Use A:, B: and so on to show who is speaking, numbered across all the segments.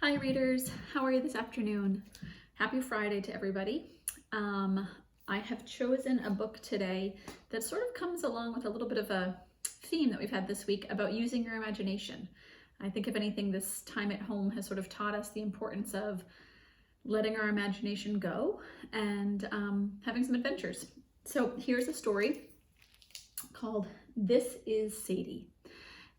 A: Hi readers, how are you this afternoon? Happy Friday to everybody. I have chosen a book today that sort of comes along with a little bit of a theme that we've had this week about using your imagination. I think if anything, this time at home has sort of taught us the importance of letting our imagination go and having some adventures. So here's a story called This Is Sadie.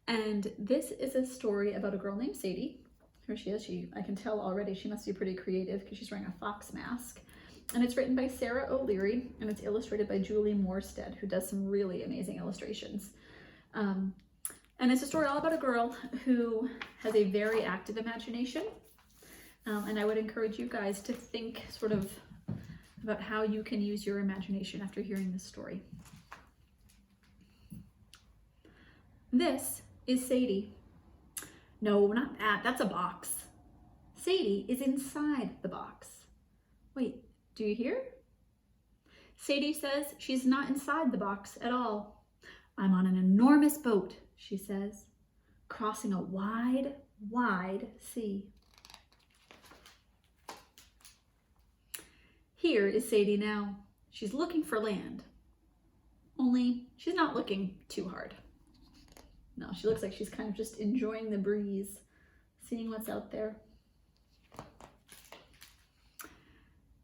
A: And this is a story about a girl named Sadie. Here she is. I can tell already she must be pretty creative because she's wearing a fox mask. And it's written by Sarah O'Leary and it's illustrated by Julie Morstead, who does some really amazing illustrations. And it's a story all about a girl who has a very active imagination. And I would encourage you guys to think sort of about how you can use your imagination after hearing this story. This is Sadie. No, not that. That's a box. Sadie is inside the box. Wait, do you hear? Sadie says she's not inside the box at all. I'm on an enormous boat, she says, crossing a wide, wide sea. Here is Sadie now. She's looking for land. Only she's not looking too hard. No, she looks like she's kind of just enjoying the breeze, seeing what's out there.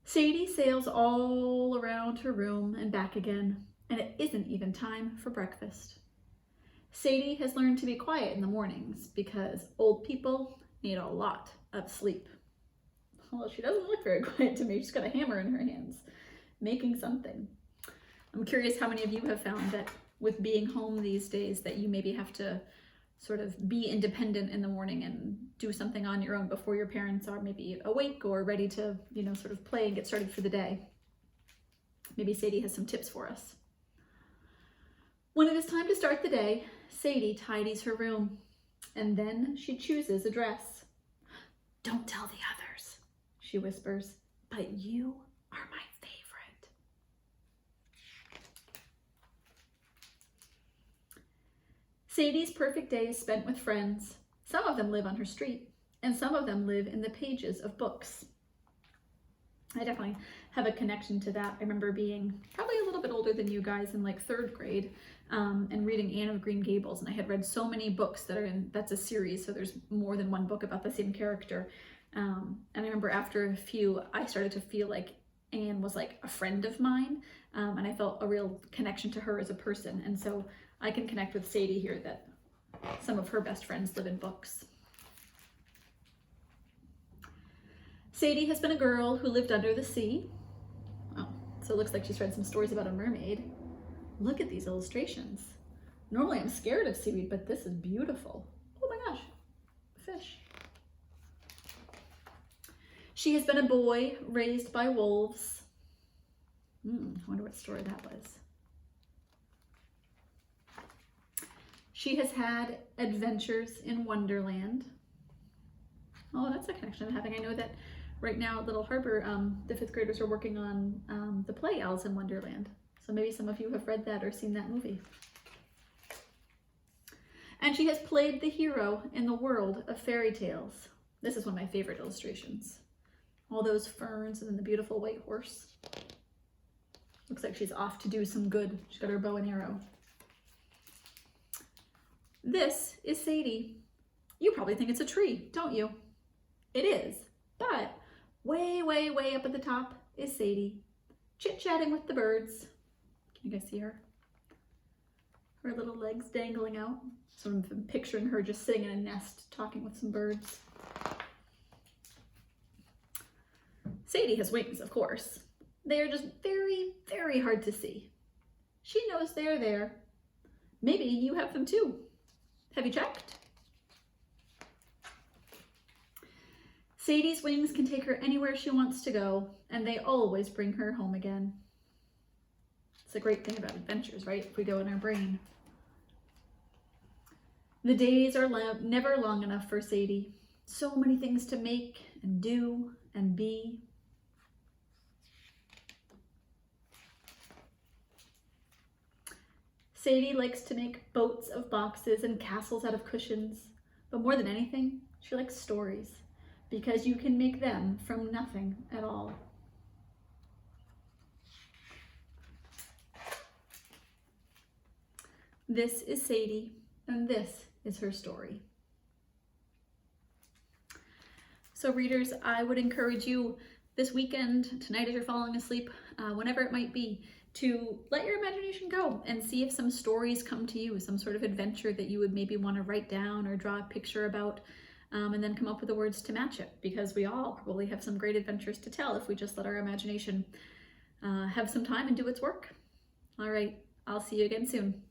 A: Sadie sails all around her room and back again, and it isn't even time for breakfast. Sadie has learned to be quiet in the mornings because old people need a lot of sleep. Well, she doesn't look very quiet to me. She's got a hammer in her hands, making something. I'm curious how many of you have found that with being home these days that you maybe have to sort of be independent in the morning and do something on your own before your parents are maybe awake or ready to, sort of play and get started for the day. Maybe Sadie has some tips for us. When it is time to start the day, Sadie tidies her room and then she chooses a dress. Don't tell the others, she whispers, but you are my favorite. Sadie's perfect day is spent with friends. Some of them live on her street, and some of them live in the pages of books. I definitely have a connection to that. I remember being probably a little bit older than you guys in like third grade and reading Anne of Green Gables, and I had read so many books that's a series, so there's more than one book about the same character. And I remember after a few, I started to feel like Anne was like a friend of mine, and I felt a real connection to her as a person, and so I can connect with Sadie here that some of her best friends live in books. Sadie has been a girl who lived under the sea. Oh, so it looks like she's read some stories about a mermaid. Look at these illustrations. Normally I'm scared of seaweed, but this is beautiful. Oh my gosh, fish. She has been a boy raised by wolves. I wonder what story that was. She has had adventures in Wonderland. Oh, that's a connection I'm having. I know that right now at Little Harbor, the fifth graders are working on the play Alice in Wonderland. So maybe some of you have read that or seen that movie. And she has played the hero in the world of fairy tales. This is one of my favorite illustrations. All those ferns and then the beautiful white horse. Looks like she's off to do some good. She's got her bow and arrow. This is Sadie. You probably think it's a tree, don't you? It is, but way, way, way up at the top is Sadie, chit-chatting with the birds. Can you guys see her? Her little legs dangling out. So I'm picturing her just sitting in a nest talking with some birds. Sadie has wings, of course. They are just very, very hard to see. She knows they're there. Maybe you have them too. Have you checked? Sadie's wings can take her anywhere she wants to go, and they always bring her home again. It's a great thing about adventures, right? If we go in our brain. The days are never long enough for Sadie. So many things to make and do and be. Sadie likes to make boats of boxes and castles out of cushions, but more than anything, she likes stories. because you can make them from nothing at all. This is Sadie, and this is her story. So readers, I would encourage you this weekend, tonight as you're falling asleep, whenever it might be, to let your imagination go and see if some stories come to you, some sort of adventure that you would maybe want to write down or draw a picture about, and then come up with the words to match it, because we all probably have some great adventures to tell if we just let our imagination have some time and do its work. All right, I'll see you again soon.